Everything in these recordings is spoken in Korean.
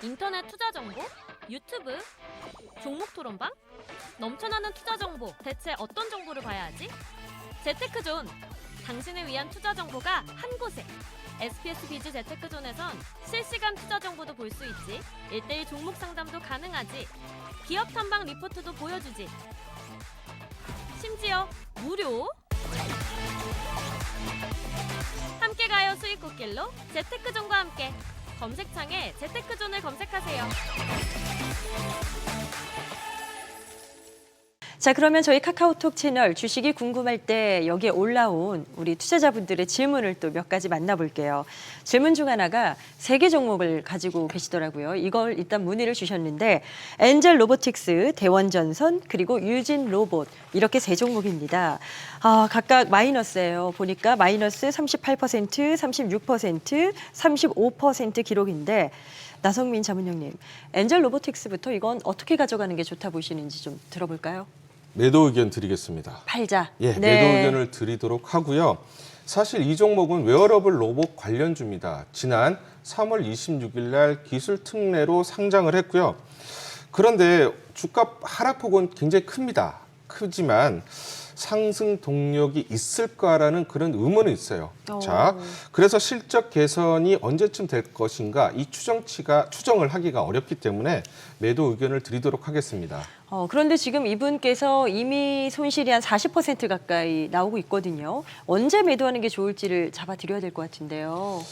인터넷 투자 정보? 유튜브? 종목 토론방? 넘쳐나는 투자 정보, 대체 어떤 정보를 봐야 하지? 재테크존! 당신을 위한 투자 정보가 한 곳에! SPS 비즈 재테크존에선 실시간 투자 정보도 볼 수 있지, 1:1 종목 상담도 가능하지, 기업 탐방 리포트도 보여주지, 심지어 무료! 함께 가요 수익 꽃길로 재테크존과 함께! 검색창에 재테크존을 검색하세요. 자, 그러면 저희 카카오톡 채널 주식이 궁금할 때 여기에 올라온 우리 투자자분들의 질문을 또 몇 가지 만나볼게요. 질문 중 하나가 3개 종목을 가지고 계시더라고요. 이걸 일단 문의를 주셨는데 엔젤 로보틱스, 대원전선, 그리고 유진 로봇 이렇게 3종목입니다. 각각 마이너스예요. 보니까 마이너스 38%, 36%, 35% 기록인데 나성민 자문형님, 엔젤 로보틱스부터 이건 어떻게 가져가는 게 좋다 보시는지 좀 들어볼까요? 매도 의견 드리겠습니다. 팔자. 예, 네. 매도 의견을 드리도록 하고요. 사실 이 종목은 웨어러블 로봇 관련주입니다. 지난 3월 26일 날 기술 특례로 상장을 했고요. 그런데 주가 하락폭은 굉장히 큽니다. 크지만 상승 동력이 있을까라는 그런 의문이 있어요. 자, 그래서 실적 개선이 언제쯤 될 것인가 이 추정을 하기가 어렵기 때문에 매도 의견을 드리도록 하겠습니다. 그런데 지금 이분께서 이미 손실이 한 40% 가까이 나오고 있거든요. 언제 매도하는 게 좋을지를 잡아드려야 될 것 같은데요.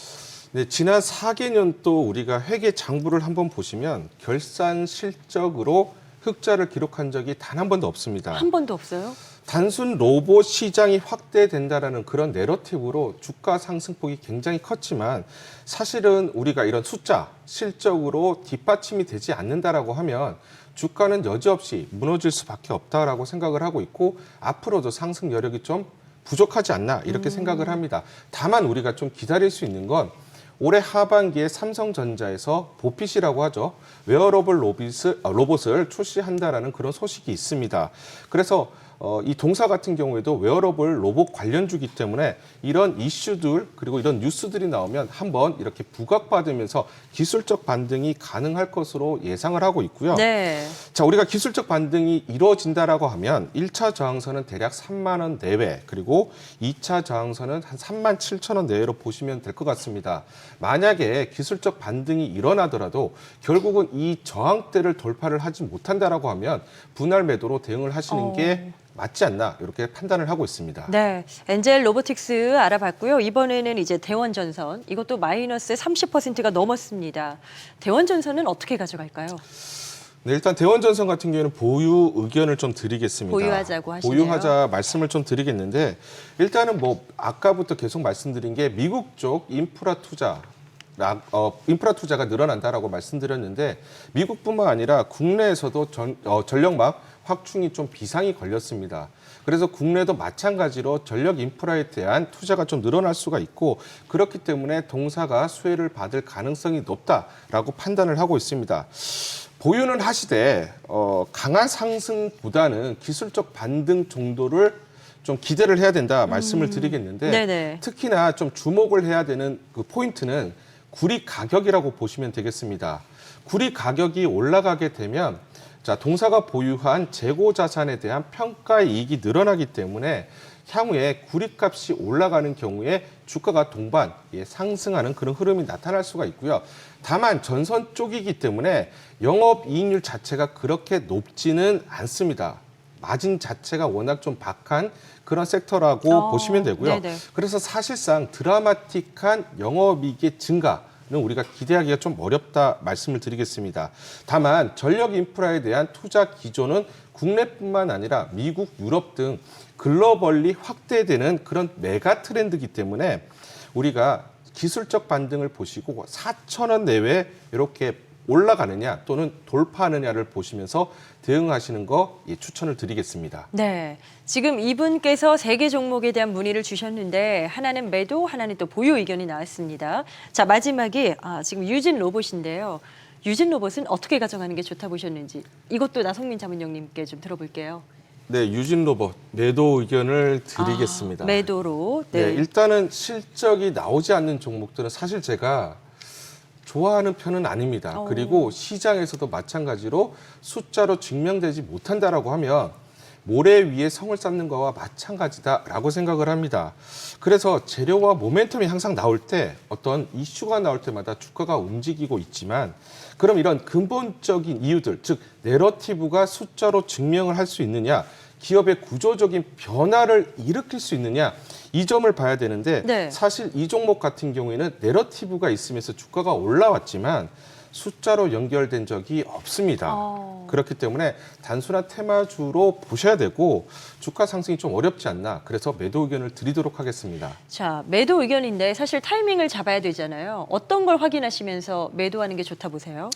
네, 지난 4개년 우리가 회계 장부를 한번 보시면 결산 실적으로 흑자를 기록한 적이 단 한 번도 없습니다. 한 번도 없어요? 단순 로봇 시장이 확대된다라는 그런 내러티브로 주가 상승폭이 굉장히 컸지만 사실은 우리가 이런 숫자, 실적으로 뒷받침이 되지 않는다라고 하면 주가는 여지없이 무너질 수밖에 없다라고 생각을 하고 있고 앞으로도 상승 여력이 좀 부족하지 않나 이렇게 생각을 합니다. 다만 우리가 좀 기다릴 수 있는 건 올해 하반기에 삼성전자에서 보핏이라고 하죠. 웨어러블 로봇을 출시한다라는 그런 소식이 있습니다. 그래서 이 동사 같은 경우에도 웨어러블 로봇 관련주기 때문에 이런 이슈들 그리고 이런 뉴스들이 나오면 한번 이렇게 부각받으면서 기술적 반등이 가능할 것으로 예상을 하고 있고요. 네. 자, 우리가 기술적 반등이 이루어진다라고 하면 1차 저항선은 대략 3만 원 내외 그리고 2차 저항선은 한 3만 7천 원 내외로 보시면 될 것 같습니다. 만약에 기술적 반등이 일어나더라도 결국은 이 저항대를 돌파를 하지 못한다라고 하면 분할 매도로 대응을 하시는 게 맞지 않나 이렇게 판단을 하고 있습니다. 네, 엔젤 로보틱스 알아봤고요. 이번에는 이제 대원전선, 이것도 마이너스 30%가 넘었습니다. 대원전선은 어떻게 가져갈까요? 네, 일단 대원전선 같은 경우에는 보유 의견을 좀 드리겠습니다. 보유하자고 하시네요. 보유하자 말씀을 좀 드리겠는데 일단은 아까부터 계속 말씀드린 게 미국 쪽 인프라 투자가 늘어난다라고 말씀드렸는데 미국뿐만 아니라 국내에서도 전력망 확충이 좀 비상이 걸렸습니다. 그래서 국내도 마찬가지로 전력 인프라에 대한 투자가 좀 늘어날 수가 있고 그렇기 때문에 동사가 수혜를 받을 가능성이 높다라고 판단을 하고 있습니다. 보유는 하시되 강한 상승보다는 기술적 반등 정도를 좀 기대를 해야 된다 말씀을 드리겠는데 네네. 특히나 좀 주목을 해야 되는 그 포인트는 구리 가격이라고 보시면 되겠습니다. 구리 가격이 올라가게 되면 자, 동사가 보유한 재고 자산에 대한 평가 이익이 늘어나기 때문에 향후에 구리값이 올라가는 경우에 주가가 동반 상승하는 그런 흐름이 나타날 수가 있고요. 다만 전선 쪽이기 때문에 영업이익률 자체가 그렇게 높지는 않습니다. 마진 자체가 워낙 좀 박한 그런 섹터라고 보시면 되고요. 네네. 그래서 사실상 드라마틱한 영업이익의 증가 는 우리가 기대하기가 좀 어렵다 말씀을 드리겠습니다. 다만 전력 인프라에 대한 투자 기조는 국내뿐만 아니라 미국, 유럽 등 글로벌리 확대되는 그런 메가 트렌드이기 때문에 우리가 기술적 반등을 보시고 4천 원 내외 이렇게 올라가느냐 또는 돌파하느냐를 보시면서 대응하시는 거 추천을 드리겠습니다. 네, 지금 이분께서 3개 종목에 대한 문의를 주셨는데 하나는 매도, 하나는 또 보유 의견이 나왔습니다. 자, 마지막이 지금 유진 로봇인데요. 유진 로봇은 어떻게 가져가는 게 좋다 보셨는지 이것도 나성민 자문형님께 좀 들어볼게요. 네, 유진 로봇 매도 의견을 드리겠습니다. 매도로. 네. 네, 일단은 실적이 나오지 않는 종목들은 사실 제가 좋아하는 편은 아닙니다. 그리고 시장에서도 마찬가지로 숫자로 증명되지 못한다라고 하면 모래 위에 성을 쌓는 거와 마찬가지다라고 생각을 합니다. 그래서 재료와 모멘텀이 항상 나올 때 어떤 이슈가 나올 때마다 주가가 움직이고 있지만 그럼 이런 근본적인 이유들, 즉 내러티브가 숫자로 증명을 할 수 있느냐, 기업의 구조적인 변화를 일으킬 수 있느냐, 이 점을 봐야 되는데 네. 사실 이 종목 같은 경우에는 내러티브가 있으면서 주가가 올라왔지만 숫자로 연결된 적이 없습니다. 그렇기 때문에 단순한 테마주로 보셔야 되고 주가 상승이 좀 어렵지 않나, 그래서 매도 의견을 드리도록 하겠습니다. 자, 매도 의견인데 사실 타이밍을 잡아야 되잖아요. 어떤 걸 확인하시면서 매도하는 게 좋다 보세요?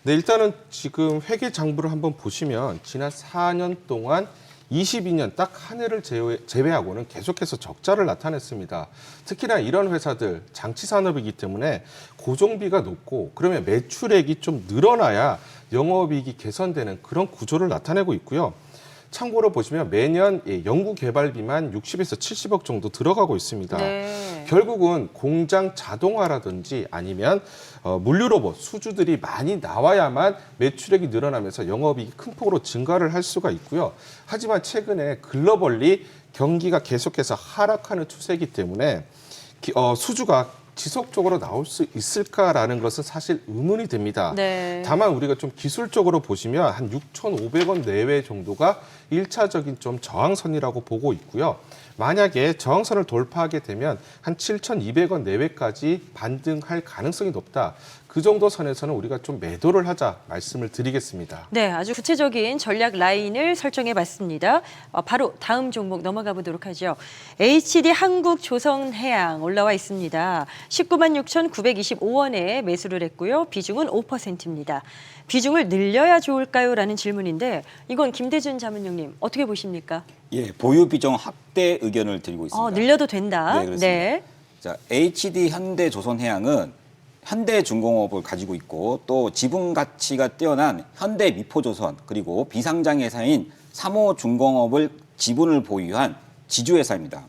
네, 일단은 지금 회계 장부를 한번 보시면 지난 4년 동안 22년 딱 한 해를 제외하고는 계속해서 적자를 나타냈습니다. 특히나 이런 회사들 장치 산업이기 때문에 고정비가 높고 그러면 매출액이 좀 늘어나야 영업이익이 개선되는 그런 구조를 나타내고 있고요. 참고로 보시면 매년 연구 개발비만 60에서 70억 정도 들어가고 있습니다. 네. 결국은 공장 자동화라든지 아니면 물류 로봇 수주들이 많이 나와야만 매출액이 늘어나면서 영업이익이 큰 폭으로 증가를 할 수가 있고요. 하지만 최근에 글로벌리 경기가 계속해서 하락하는 추세이기 때문에 수주가 지속적으로 나올 수 있을까라는 것은 사실 의문이 됩니다. 네. 다만 우리가 좀 기술적으로 보시면 한 6,500원 내외 정도가 1차적인 좀 저항선이라고 보고 있고요. 만약에 저항선을 돌파하게 되면 한 7,200원 내외까지 반등할 가능성이 높다. 그 정도 선에서는 우리가 좀 매도를 하자 말씀을 드리겠습니다. 네, 아주 구체적인 전략 라인을 설정해 봤습니다. 바로 다음 종목 넘어가 보도록 하죠. HD 한국조선해양 올라와 있습니다. 19만 6,925원에 매수를 했고요. 비중은 5%입니다. 비중을 늘려야 좋을까요? 라는 질문인데 이건 김대준 자문위원님 어떻게 보십니까? 예, 보유 비중 확대 의견을 드리고 있습니다. 늘려도 된다. 네, 그렇습니다. 자, HD 현대조선해양은 현대중공업을 가지고 있고 또 지분 가치가 뛰어난 현대미포조선 그리고 비상장 회사인 삼호중공업을 지분을 보유한 지주회사입니다.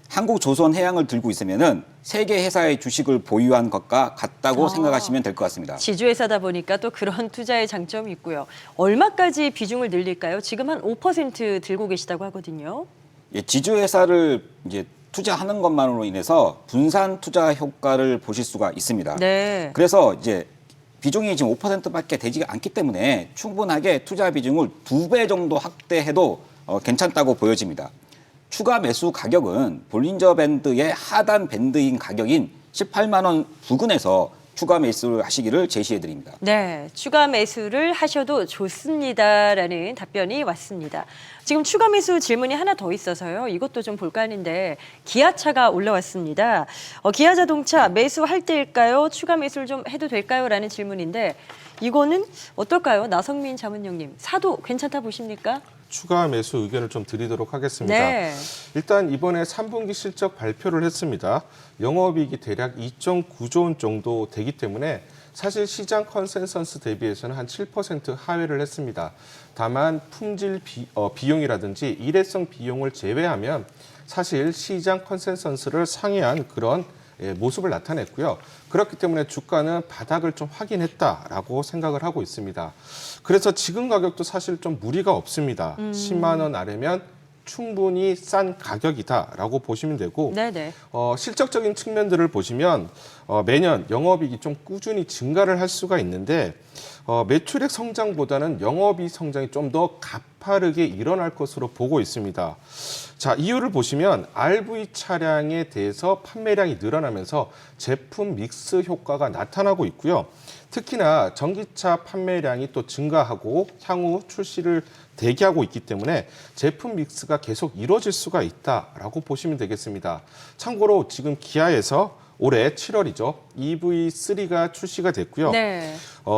한국조선해양을 들고 있으면은 세계 회사의 주식을 보유한 것과 같다고 생각하시면 될 것 같습니다. 지주회사다 보니까 또 그런 투자의 장점이 있고요. 얼마까지 비중을 늘릴까요? 지금 한 5% 들고 계시다고 하거든요. 예, 지주회사를 이제 투자하는 것만으로 인해서 분산 투자 효과를 보실 수가 있습니다. 네. 그래서 이제 비중이 지금 5%밖에 되지 않기 때문에 충분하게 투자 비중을 2배 정도 확대해도 괜찮다고 보여집니다. 추가 매수 가격은 볼린저 밴드의 하단 밴드인 가격인 18만 원 부근에서 추가 매수를 하시기를 제시해 드립니다. 네, 추가 매수를 하셔도 좋습니다라는 답변이 왔습니다. 지금 추가 매수 질문이 하나 더 있어서요. 이것도 좀 볼까 하는데 기아차가 올라왔습니다. 기아자동차 매수할 때일까요? 추가 매수를 좀 해도 될까요? 라는 질문인데 이거는 어떨까요? 나성민 자문위원님, 사도 괜찮다 보십니까? 추가 매수 의견을 좀 드리도록 하겠습니다. 네. 일단 이번에 3분기 실적 발표를 했습니다. 영업이익이 대략 2.9조 원 정도 되기 때문에 사실 시장 컨센서스 대비해서는 한 7% 하회를 했습니다. 다만 품질 비용이라든지 일회성 비용을 제외하면 사실 시장 컨센서스를 상회한 그런 모습을 나타냈고요. 그렇기 때문에 주가는 바닥을 좀 확인했다라고 생각을 하고 있습니다. 그래서 지금 가격도 사실 좀 무리가 없습니다. 10만 원 아래면 충분히 싼 가격이다라고 보시면 되고 네네. 실적적인 측면들을 보시면 매년 영업이익이 좀 꾸준히 증가를 할 수가 있는데 매출액 성장보다는 영업이익 성장이 좀 더 가파르게 일어날 것으로 보고 있습니다. 자, 이유를 보시면 RV 차량에 대해서 판매량이 늘어나면서 제품 믹스 효과가 나타나고 있고요. 특히나 전기차 판매량이 또 증가하고 향후 출시를 대기하고 있기 때문에 제품 믹스가 계속 이루어질 수가 있다라고 보시면 되겠습니다. 참고로 지금 기아에서 올해 7월이죠. EV3가 출시가 됐고요. 네.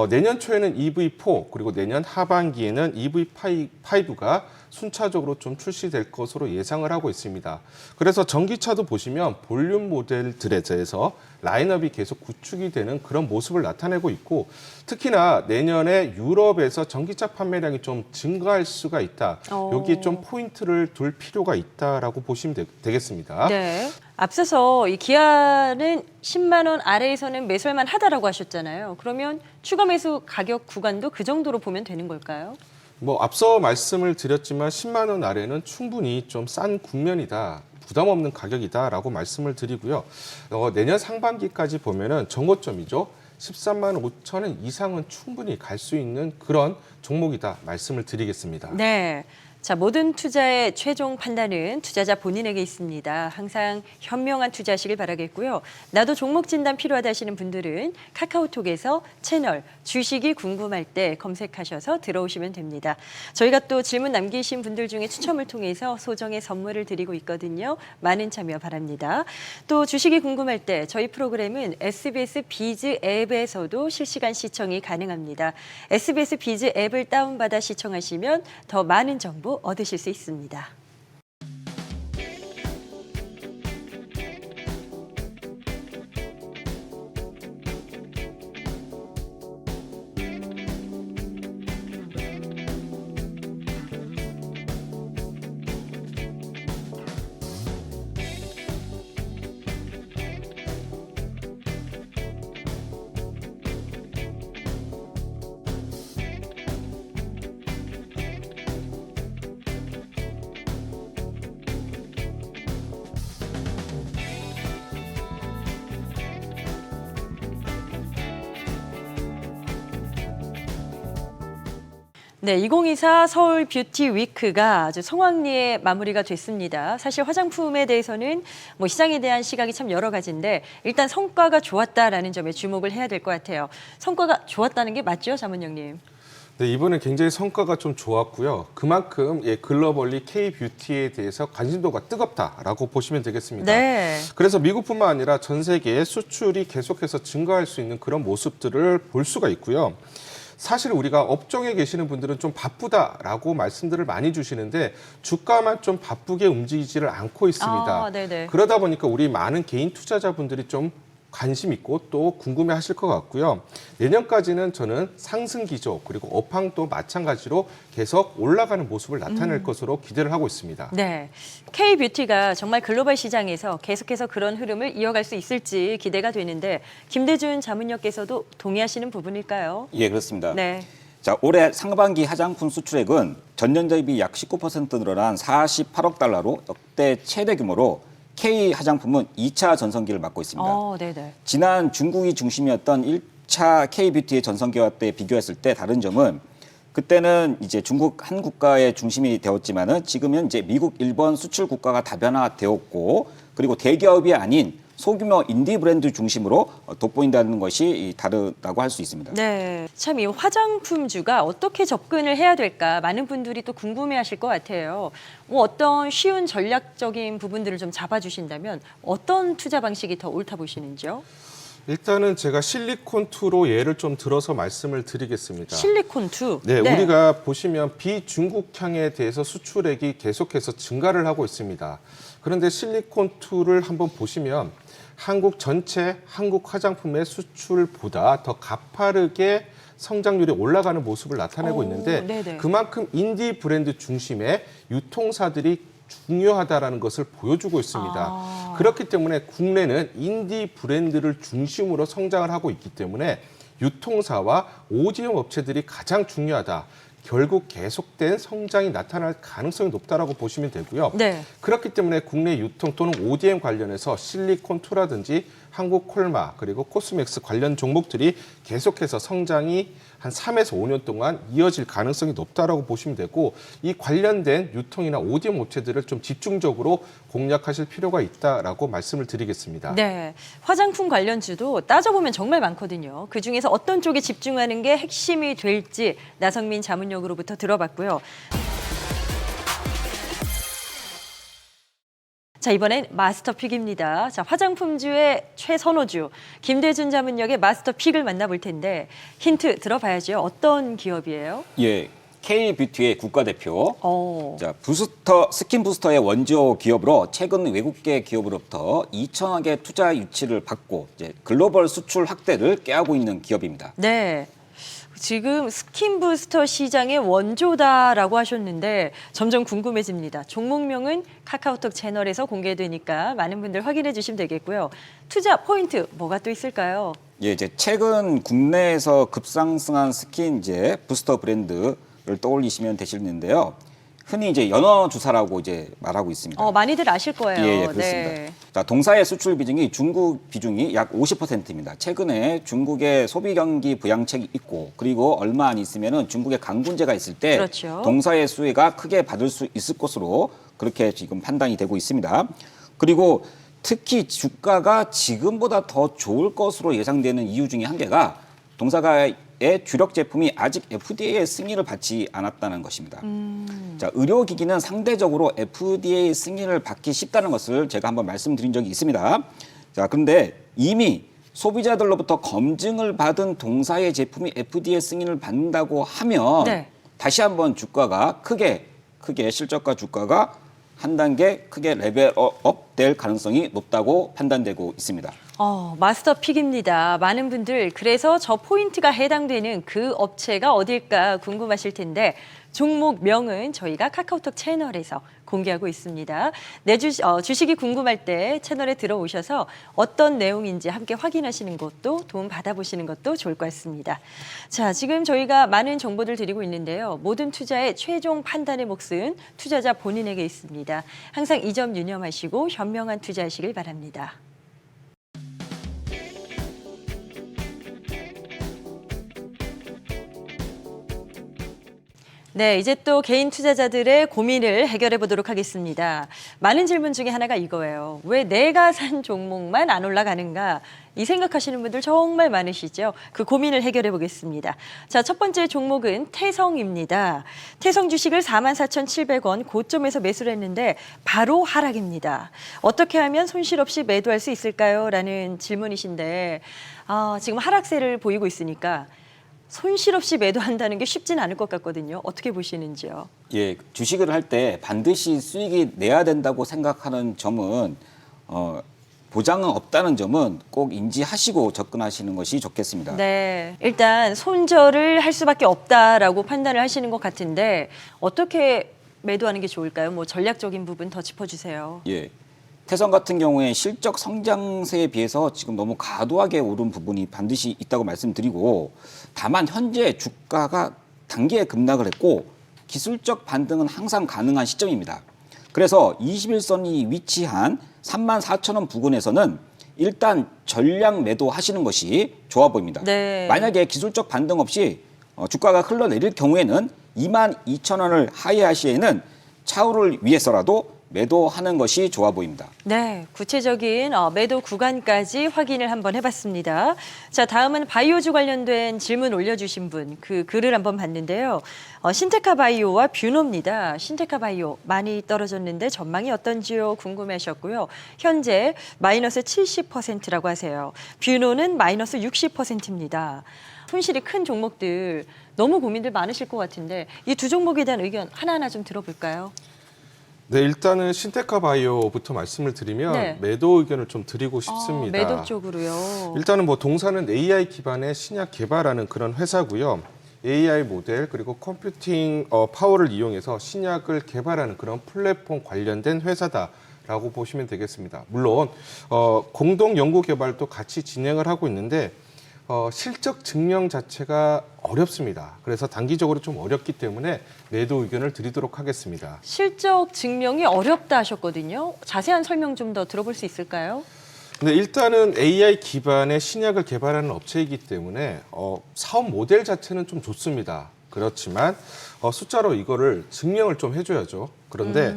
내년 초에는 EV4 그리고 내년 하반기에는 EV5가 순차적으로 좀 출시될 것으로 예상을 하고 있습니다. 그래서 전기차도 보시면 볼륨 모델들에 대해서 라인업이 계속 구축이 되는 그런 모습을 나타내고 있고 특히나 내년에 유럽에서 전기차 판매량이 좀 증가할 수가 있다. 여기에 좀 포인트를 둘 필요가 있다라고 보시면 되겠습니다. 네. 앞서서 이 기아는 10만 원 아래에서는 매수할 만하다라고 하셨잖아요. 그러면 추가 매수 가격 구간도 그 정도로 보면 되는 걸까요? 뭐 앞서 말씀을 드렸지만 10만 원 아래는 충분히 좀 싼 국면이다. 부담 없는 가격이다라고 말씀을 드리고요. 내년 상반기까지 보면은 정고점이죠. 13만 5천 원 이상은 충분히 갈 수 있는 그런 종목이다 말씀을 드리겠습니다. 네. 자, 모든 투자의 최종 판단은 투자자 본인에게 있습니다. 항상 현명한 투자하시길 바라겠고요. 나도 종목 진단 필요하다 하시는 분들은 카카오톡에서 채널 주식이 궁금할 때 검색하셔서 들어오시면 됩니다. 저희가 또 질문 남기신 분들 중에 추첨을 통해서 소정의 선물을 드리고 있거든요. 많은 참여 바랍니다. 또 주식이 궁금할 때 저희 프로그램은 SBS 비즈 앱에서도 실시간 시청이 가능합니다. SBS 비즈 앱을 다운받아 시청하시면 더 많은 정보 얻으실 수 있습니다. 네, 2024 서울 뷰티 위크가 아주 성황리에 마무리가 됐습니다. 사실 화장품에 대해서는 뭐 시장에 대한 시각이 참 여러 가지인데 일단 성과가 좋았다라는 점에 주목을 해야 될 것 같아요. 성과가 좋았다는 게 맞죠, 자문영님? 네, 이번에 굉장히 성과가 좀 좋았고요. 그만큼 글로벌리 K-뷰티에 대해서 관심도가 뜨겁다라고 보시면 되겠습니다. 네. 그래서 미국뿐만 아니라 전 세계에 수출이 계속해서 증가할 수 있는 그런 모습들을 볼 수가 있고요. 사실 우리가 업종에 계시는 분들은 좀 바쁘다라고 말씀들을 많이 주시는데 주가만 좀 바쁘게 움직이지를 않고 있습니다. 아, 네네. 그러다 보니까 우리 많은 개인 투자자분들이 좀 관심 있고 또 궁금해 하실 것 같고요. 내년까지는 저는 상승 기조 그리고 업황도 마찬가지로 계속 올라가는 모습을 나타낼 것으로 기대를 하고 있습니다. 네, K-뷰티가 정말 글로벌 시장에서 계속해서 그런 흐름을 이어갈 수 있을지 기대가 되는데 김대준 자문역께서도 동의하시는 부분일까요? 예, 그렇습니다. 네. 자, 올해 상반기 화장품 수출액은 전년 대비 약 19% 늘어난 48억 달러로 역대 최대 규모로 K 화장품은 2차 전성기를 맞고 있습니다. 네네. 지난 중국이 중심이었던 1차 K-뷰티의 전성기와 때 비교했을 때 다른 점은 그때는 이제 중국 한 국가의 중심이 되었지만은 지금은 이제 미국, 일본 수출 국가가 다변화되었고 그리고 대기업이 아닌 소규모 인디 브랜드 중심으로 돋보인다는 것이 다르다고 할 수 있습니다. 네, 참 이 화장품주가 어떻게 접근을 해야 될까 많은 분들이 또 궁금해하실 것 같아요. 뭐 어떤 쉬운 전략적인 부분들을 좀 잡아주신다면 어떤 투자 방식이 더 옳다 보시는지요? 일단은 제가 실리콘2로 예를 좀 들어서 말씀을 드리겠습니다. 실리콘2. 네, 우리가 보시면 비중국향에 대해서 수출액이 계속해서 증가를 하고 있습니다. 그런데 실리콘2를 한번 보시면 한국 전체 한국 화장품의 수출보다 더 가파르게 성장률이 올라가는 모습을 나타내고 있는데 네네. 그만큼 인디 브랜드 중심의 유통사들이 중요하다라는 것을 보여주고 있습니다. 그렇기 때문에 국내는 인디 브랜드를 중심으로 성장을 하고 있기 때문에 유통사와 ODM 업체들이 가장 중요하다. 결국 계속된 성장이 나타날 가능성이 높다라고 보시면 되고요. 네. 그렇기 때문에 국내 유통 또는 ODM 관련해서 실리콘2라든지 한국콜마 그리고 코스맥스 관련 종목들이 계속해서 성장이 한 3에서 5년 동안 이어질 가능성이 높다라고 보시면 되고 이 관련된 유통이나 ODM 업체들을 좀 집중적으로 공략하실 필요가 있다라고 말씀을 드리겠습니다. 네, 화장품 관련주도 따져보면 정말 많거든요. 그중에서 어떤 쪽에 집중하는 게 핵심이 될지 나성민 자문역으로부터 들어봤고요. 자, 이번엔 마스터픽입니다. 자, 화장품주의 최선호주 김대준 자문역의 마스터픽을 만나볼 텐데 힌트 들어봐야죠. 어떤 기업이에요? 예, K-뷰티의 국가대표. 자, 스킨 부스터의 원조 기업으로 최근 외국계 기업으로부터 2천억의 투자 유치를 받고 이제 글로벌 수출 확대를 꾀하고 있는 기업입니다. 네. 지금 스킨 부스터 시장의 원조다라고 하셨는데 점점 궁금해집니다. 종목명은 카카오톡 채널에서 공개되니까 많은 분들 확인해 주시면 되겠고요. 투자 포인트 뭐가 또 있을까요? 예, 이제 최근 국내에서 급상승한 스킨 이제 부스터 브랜드를 떠올리시면 되시는데요. 흔히 이제 연어 주사라고 이제 말하고 있습니다. 많이들 아실 거예요. 예, 그렇습니다. 네. 자, 동사의 수출 비중이 중국 비중이 약 50%입니다. 최근에 중국의 소비 경기 부양책이 있고 그리고 얼마 안 있으면은 중국의 강군제가 있을 때 그렇죠. 동사의 수혜가 크게 받을 수 있을 것으로 그렇게 지금 판단이 되고 있습니다. 그리고 특히 주가가 지금보다 더 좋을 것으로 예상되는 이유 중에 한 개가 동사의 주력 제품이 아직 FDA의 승인을 받지 않았다는 것입니다. 자, 의료기기는 상대적으로 FDA 승인을 받기 쉽다는 것을 제가 한번 말씀드린 적이 있습니다. 자, 그런데 이미 소비자들로부터 검증을 받은 동사의 제품이 FDA 승인을 받는다고 하면 네. 다시 한번 주가가 크게 실적과 주가가 한 단계 크게 레벨업 될 가능성이 높다고 판단되고 있습니다. 마스터 픽입니다. 많은 분들 그래서 저 포인트가 해당되는 그 업체가 어딜까 궁금하실 텐데 종목명은 저희가 카카오톡 채널에서 공개하고 있습니다. 주식이 궁금할 때 채널에 들어오셔서 어떤 내용인지 함께 확인하시는 것도 도움 받아보시는 것도 좋을 것 같습니다. 자, 지금 저희가 많은 정보들 드리고 있는데요. 모든 투자의 최종 판단의 몫은 투자자 본인에게 있습니다. 항상 이 점 유념하시고 현명한 투자하시길 바랍니다. 네, 이제 또 개인 투자자들의 고민을 해결해 보도록 하겠습니다. 많은 질문 중에 하나가 이거예요. 왜 내가 산 종목만 안 올라가는가? 이 생각하시는 분들 정말 많으시죠? 그 고민을 해결해 보겠습니다. 자, 첫 번째 종목은 태성입니다. 태성 주식을 44,700원 고점에서 매수를 했는데 바로 하락입니다. 어떻게 하면 손실 없이 매도할 수 있을까요? 라는 질문이신데 지금 하락세를 보이고 있으니까 손실 없이 매도한다는 게 쉽진 않을 것 같거든요. 어떻게 보시는지요? 예, 주식을 할 때 반드시 수익이 내야 된다고 생각하는 점은 보장은 없다는 점은 꼭 인지하시고 접근하시는 것이 좋겠습니다. 네, 일단 손절을 할 수밖에 없다라고 판단을 하시는 것 같은데 어떻게 매도하는 게 좋을까요? 뭐 전략적인 부분 더 짚어주세요. 예, 태성 같은 경우에 실적 성장세에 비해서 지금 너무 과도하게 오른 부분이 반드시 있다고 말씀드리고 다만 현재 주가가 단기에 급락을 했고 기술적 반등은 항상 가능한 시점입니다. 그래서 21선이 위치한 34,000원 부근에서는 일단 전량 매도하시는 것이 좋아 보입니다. 네. 만약에 기술적 반등 없이 주가가 흘러내릴 경우에는 22,000원을 하회할 시에는 차후를 위해서라도 매도하는 것이 좋아 보입니다. 네, 구체적인 매도 구간까지 확인을 한번 해봤습니다. 자, 다음은 바이오주 관련된 질문 올려주신 분, 그 글을 한번 봤는데요. 신테카 바이오와 뷰노입니다. 신테카 바이오 많이 떨어졌는데 전망이 어떤지요? 궁금해하셨고요. 현재 마이너스 70%라고 하세요. 뷰노는 마이너스 60%입니다. 손실이 큰 종목들 너무 고민들 많으실 것 같은데 이 두 종목에 대한 의견 하나하나 좀 들어볼까요? 네, 일단은 신테카 바이오부터 말씀을 드리면 네. 매도 의견을 좀 드리고 싶습니다. 매도 쪽으로요. 일단은 뭐 동사는 AI 기반의 신약 개발하는 그런 회사고요. AI 모델 그리고 컴퓨팅 파워를 이용해서 신약을 개발하는 그런 플랫폼 관련된 회사다라고 보시면 되겠습니다. 물론 공동 연구 개발도 같이 진행을 하고 있는데 실적 증명 자체가 어렵습니다. 그래서 단기적으로 좀 어렵기 때문에 매도 의견을 드리도록 하겠습니다. 실적 증명이 어렵다 하셨거든요. 자세한 설명 좀 더 들어볼 수 있을까요? 네, 일단은 AI 기반의 신약을 개발하는 업체이기 때문에 사업 모델 자체는 좀 좋습니다. 그렇지만 숫자로 이거를 증명을 좀 해줘야죠. 그런데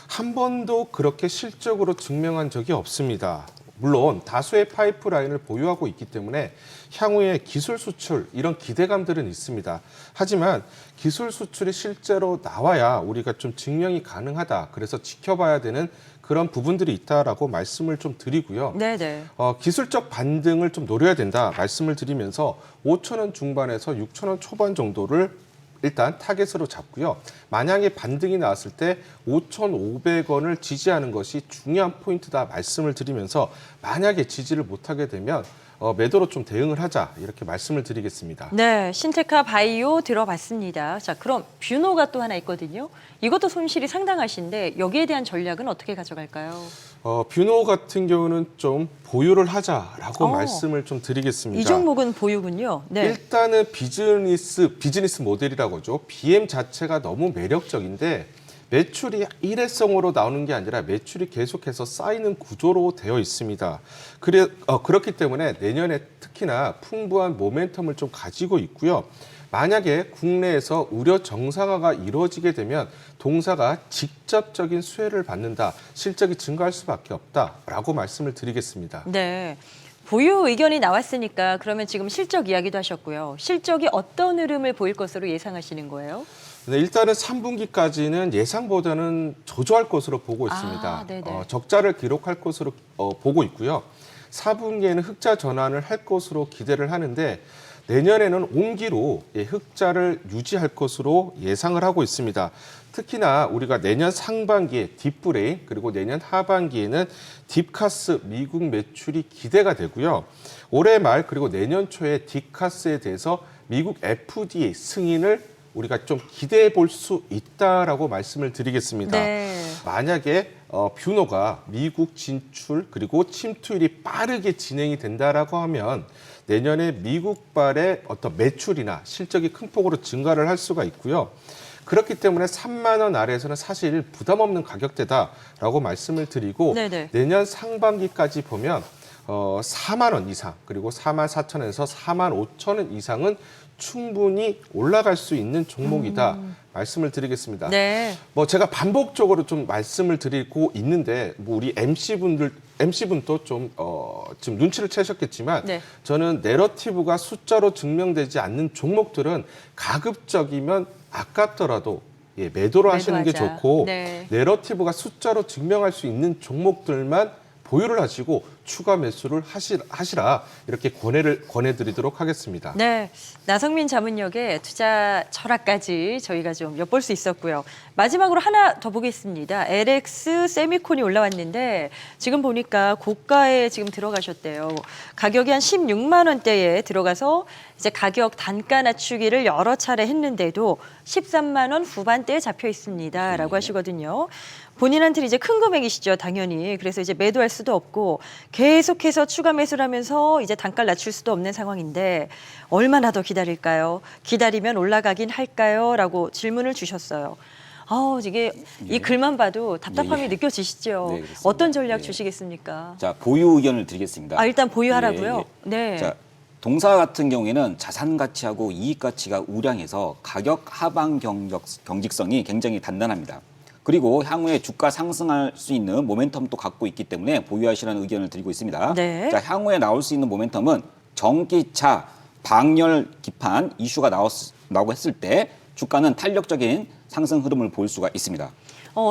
한 번도 그렇게 실적으로 증명한 적이 없습니다. 물론 다수의 파이프라인을 보유하고 있기 때문에 향후에 기술 수출 이런 기대감들은 있습니다. 하지만 기술 수출이 실제로 나와야 우리가 좀 증명이 가능하다. 그래서 지켜봐야 되는 그런 부분들이 있다라고 말씀을 좀 드리고요. 네네. 기술적 반등을 좀 노려야 된다 말씀을 드리면서 5,000원 중반에서 6,000원 초반 정도를 일단 타겟으로 잡고요. 만약에 반등이 나왔을 때 5,500원을 지지하는 것이 중요한 포인트다 말씀을 드리면서 만약에 지지를 못하게 되면 매도로 좀 대응을 하자 이렇게 말씀을 드리겠습니다. 네, 신테카 바이오 들어봤습니다. 자, 그럼 뷰노가 또 하나 있거든요. 이것도 손실이 상당하신데 여기에 대한 전략은 어떻게 가져갈까요? 뷰노 같은 경우는 좀 보유를 하자라고 어. 말씀을 좀 드리겠습니다. 이 종목은 보유군요. 네. 일단은 비즈니스 모델이라고 하죠. BM 자체가 너무 매력적인데 매출이 일회성으로 나오는 게 아니라 매출이 계속해서 쌓이는 구조로 되어 있습니다. 그렇기 때문에 내년에 특히나 풍부한 모멘텀을 좀 가지고 있고요. 만약에 국내에서 의료 정상화가 이루어지게 되면 동사가 직접적인 수혜를 받는다, 실적이 증가할 수밖에 없다라고 말씀을 드리겠습니다. 네. 보유 의견이 나왔으니까 그러면 지금 실적 이야기도 하셨고요. 실적이 어떤 흐름을 보일 것으로 예상하시는 거예요? 네, 일단은 3분기까지는 예상보다는 저조할 것으로 보고 있습니다. 네네. 적자를 기록할 것으로 보고 있고요. 4분기에는 흑자 전환을 할 것으로 기대를 하는데 내년에는 온기로 흑자를 유지할 것으로 예상을 하고 있습니다. 특히나 우리가 내년 상반기에 딥브레인 그리고 내년 하반기에는 딥카스 미국 매출이 기대가 되고요. 올해 말 그리고 내년 초에 딥카스에 대해서 미국 FDA 승인을 우리가 좀 기대해 볼 수 있다라고 말씀을 드리겠습니다. 네. 만약에 뷰노가 미국 진출 그리고 침투율이 빠르게 진행이 된다라고 하면 내년에 미국발의 어떤 매출이나 실적이 큰 폭으로 증가를 할 수가 있고요. 그렇기 때문에 3만 원 아래에서는 사실 부담 없는 가격대다라고 말씀을 드리고 네네. 내년 상반기까지 보면 4만 원 이상 그리고 4만 4천 원에서 4만 5천 원 이상은 충분히 올라갈 수 있는 종목이다 말씀을 드리겠습니다. 네. 뭐 제가 반복적으로 좀 말씀을 드리고 있는데 뭐 우리 MC분도 좀 지금 눈치를 채셨겠지만 네. 저는 내러티브가 숫자로 증명되지 않는 종목들은 가급적이면 아깝더라도 매도를 하시는 게 매도하자. 좋고 네. 내러티브가 숫자로 증명할 수 있는 종목들만 보유를 하시고 추가 매수를 하시라 이렇게 권해드리도록 하겠습니다. 네, 나성민 자문역의 투자 철학까지 저희가 좀 엿볼 수 있었고요. 마지막으로 하나 더 보겠습니다. LX 세미콘이 올라왔는데 지금 보니까 고가에 지금 들어가셨대요. 가격이 한 16만 원대에 들어가서 이제 가격 단가 낮추기를 여러 차례 했는데도 13만 원 후반대에 잡혀 있습니다라고 하시거든요. 본인한테는 이제 큰 금액이시죠, 당연히. 그래서 이제 매도할 수도 없고 계속해서 추가 매수를 하면서 이제 단가를 낮출 수도 없는 상황인데 얼마나 더 기다릴까요? 기다리면 올라가긴 할까요? 라고 질문을 주셨어요. 이게 이 글만 봐도 답답함이 예. 느껴지시죠? 네, 그렇습니다. 어떤 전략 예. 주시겠습니까? 자, 보유 의견을 드리겠습니다. 일단 보유하라고요? 예. 네. 자, 동사 같은 경우에는 자산 가치하고 이익 가치가 우량해서 가격 하방 경직성이 굉장히 단단합니다. 그리고 향후에 주가 상승할 수 있는 모멘텀도 갖고 있기 때문에 보유하시라는 의견을 드리고 있습니다. 네. 자, 향후에 나올 수 있는 모멘텀은 전기차 방열 기판 이슈가 나오고 했을 때 주가는 탄력적인 상승 흐름을 볼 수가 있습니다.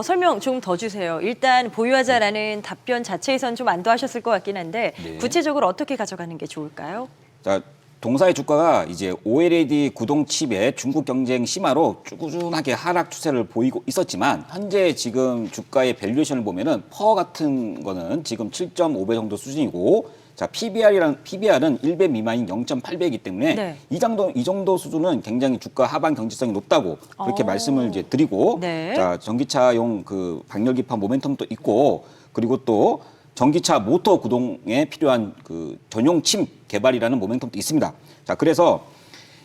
설명 좀 더 주세요. 일단 보유하자라는 답변 자체에선 좀 안도하셨을 것 같긴 한데 네. 구체적으로 어떻게 가져가는 게 좋을까요? 자, 동사의 주가가 이제 OLED 구동 칩의 중국 경쟁 심화로 꾸준하게 하락 추세를 보이고 있었지만 현재 지금 주가의 밸류에이션을 보면은 퍼 같은 거는 지금 7.5배 정도 수준이고 자, PBR은 1배 미만인 0.8배이기 때문에 네. 이 정도 수준은 굉장히 주가 하방 경직성이 높다고 그렇게 말씀을 이제 드리고 네. 자, 전기차용 그 방열기판 모멘텀도 있고 그리고 또 전기차 모터 구동에 필요한 그 전용 칩 개발이라는 모멘텀도 있습니다. 자, 그래서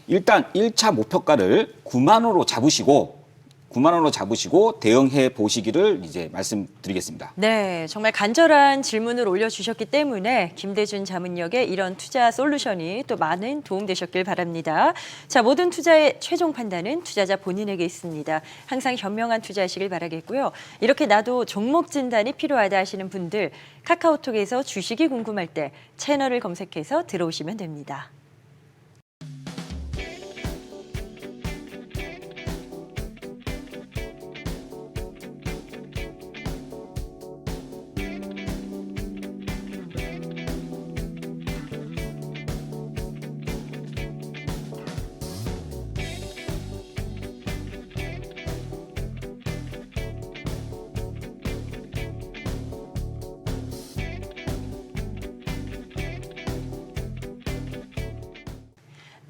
일단 1차 목표가를 9만 원으로 잡으시고 대응해 보시기를 이제 말씀드리겠습니다. 네, 정말 간절한 질문을 올려주셨기 때문에 김대준 자문역의 이런 투자 솔루션이 또 많은 도움되셨길 바랍니다. 자, 모든 투자의 최종 판단은 투자자 본인에게 있습니다. 항상 현명한 투자하시길 바라겠고요. 이렇게 나도 종목 진단이 필요하다 하시는 분들 카카오톡에서 주식이 궁금할 때 채널을 검색해서 들어오시면 됩니다.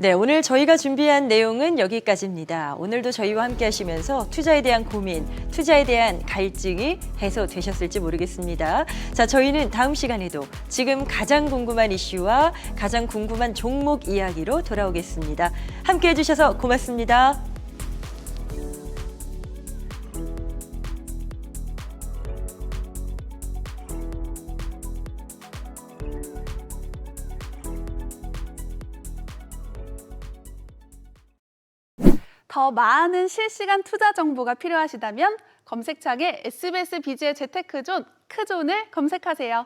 네, 오늘 저희가 준비한 내용은 여기까지입니다. 오늘도 저희와 함께 하시면서 투자에 대한 고민, 투자에 대한 갈증이 해소되셨을지 모르겠습니다. 자, 저희는 다음 시간에도 지금 가장 궁금한 이슈와 가장 궁금한 종목 이야기로 돌아오겠습니다. 함께 해주셔서 고맙습니다. 더 많은 실시간 투자 정보가 필요하시다면 검색창에 SBS 비즈의 재테크존 크존을 검색하세요.